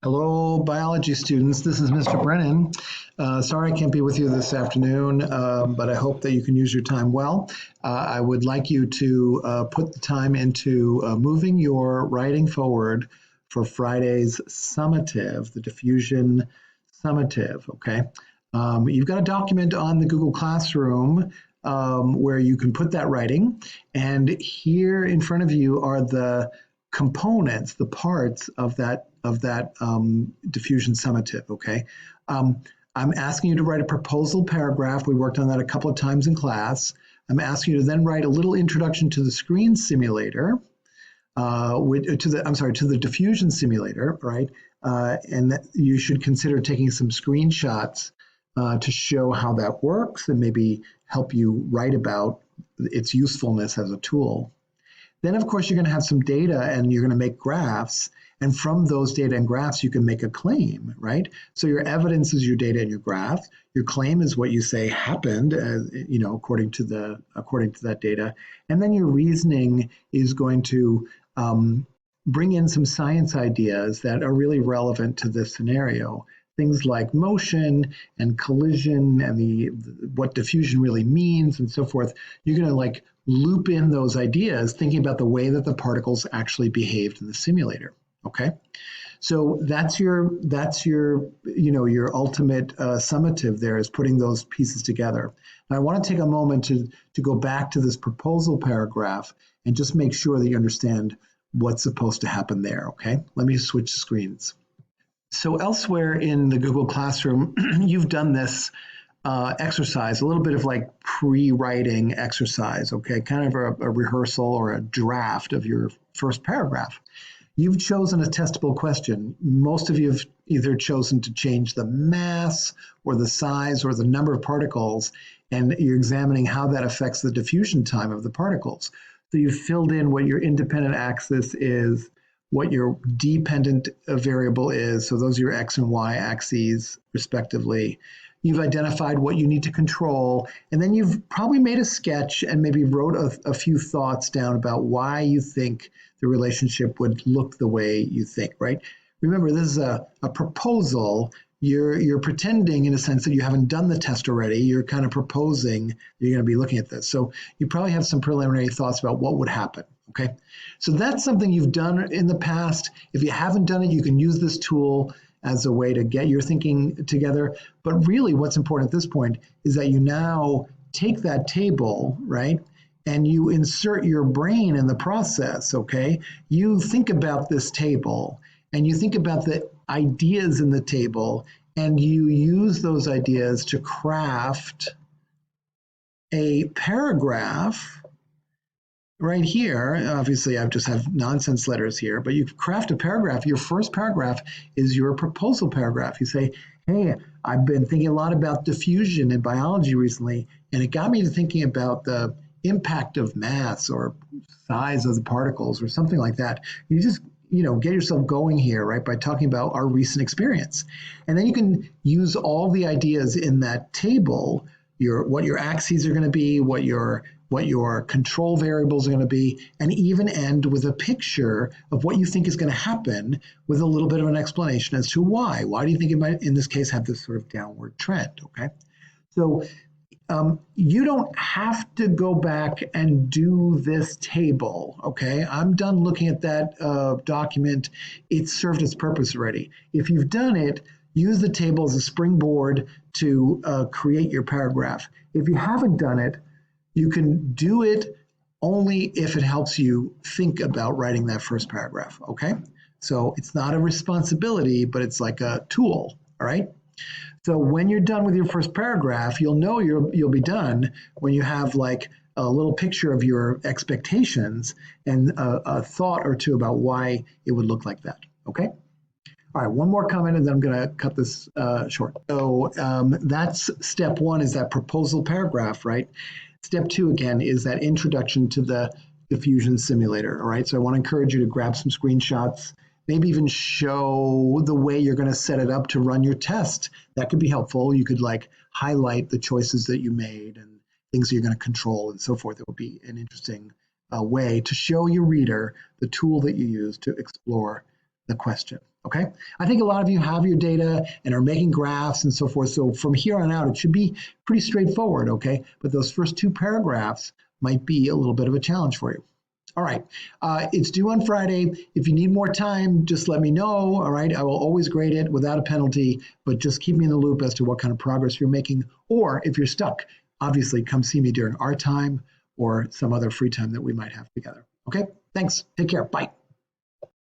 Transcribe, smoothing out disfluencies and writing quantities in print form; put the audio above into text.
Hello, biology students. This is Mr. Brennan. Sorry I can't be with you this afternoon, but I hope that you can use your time well. I would like you to put the time into moving your writing forward for Friday's summative, the diffusion summative, okay? You've got a document on the Google Classroom where you can put that writing, and here in front of you are the components, the parts of that diffusion summative. Okay, I'm asking you to write a proposal paragraph. We worked on that a couple of times in class. I'm asking you to then write a little introduction to the screen simulator, to the diffusion simulator, right? And that you should consider taking some screenshots to show how that works and maybe help you write about its usefulness as a tool. Then, of course, you're going to have some data and you're going to make graphs. And from those data and graphs, you can make a claim, right? So your evidence is your data and your graph. Your claim is what you say happened, according to that data. And then your reasoning is going to bring in some science ideas that are really relevant to this scenario. Things like motion and collision and what diffusion really means and so forth. You're going to loop in those ideas, thinking about the way that the particles actually behaved in the simulator. Okay, so that's your ultimate summative. There is putting those pieces together. Now, I want to take a moment to go back to this proposal paragraph and just make sure that you understand what's supposed to happen there. Okay, let me switch screens. So elsewhere in the Google Classroom, you've done this exercise, a little bit of pre-writing exercise, okay, kind of a rehearsal or a draft of your first paragraph. You've chosen a testable question. Most of you have either chosen to change the mass or the size or the number of particles, and you're examining how that affects the diffusion time of the particles. So you've filled in what your independent axis is, what your dependent variable is, so those are your x and y axes respectively. You've identified what you need to control, and then you've probably made a sketch and maybe wrote a few thoughts down about why you think the relationship would look the way you think, right? Remember, this is a proposal. You're pretending, in a sense, that you haven't done the test already. You're kind of proposing you're going to be looking at this. So you probably have some preliminary thoughts about what would happen, okay? So that's something you've done in the past. If you haven't done it, you can use this tool as a way to get your thinking together. But really what's important at this point is that you now take that table, right, and you insert your brain in the process, okay? You think about this table and you think about the ideas in the table and you use those ideas to craft a paragraph right here. Obviously, I just have nonsense letters here, but you craft a paragraph. Your first paragraph is your proposal paragraph. You say, hey, I've been thinking a lot about diffusion in biology recently, and it got me to thinking about the impact of mass or size of the particles or something like that. You just get yourself going here, right, by talking about our recent experience. And then you can use all the ideas in that table, what your axes are going to be, what your control variables are going to be, and even end with a picture of what you think is going to happen with a little bit of an explanation as to why. Why do you think it might, in this case, have this sort of downward trend, okay? So you don't have to go back and do this table, okay? I'm done looking at that document. It's served its purpose already. If you've done it, use the table as a springboard to create your paragraph. If you haven't done it, you can do it only if it helps you think about writing that first paragraph, okay? So it's not a responsibility, but it's like a tool, all right? So when you're done with your first paragraph, you'll know you'll be done when you have a little picture of your expectations and a thought or two about why it would look like that, okay? All right, one more comment and then I'm gonna cut this short. So that's step one, is that proposal paragraph, right? Step two, again, is that introduction to the diffusion simulator, all right? So I want to encourage you to grab some screenshots, maybe even show the way you're going to set it up to run your test. That could be helpful. You could highlight the choices that you made and things that you're going to control and so forth. It would be an interesting way to show your reader the tool that you use to explore the question. Okay, I think a lot of you have your data and are making graphs and so forth. So from here on out, it should be pretty straightforward. Okay, but those first 2 paragraphs might be a little bit of a challenge for you. All right, it's due on Friday. If you need more time, just let me know. All right, I will always grade it without a penalty, but just keep me in the loop as to what kind of progress you're making. Or if you're stuck, obviously come see me during our time or some other free time that we might have together. Okay, thanks. Take care. Bye.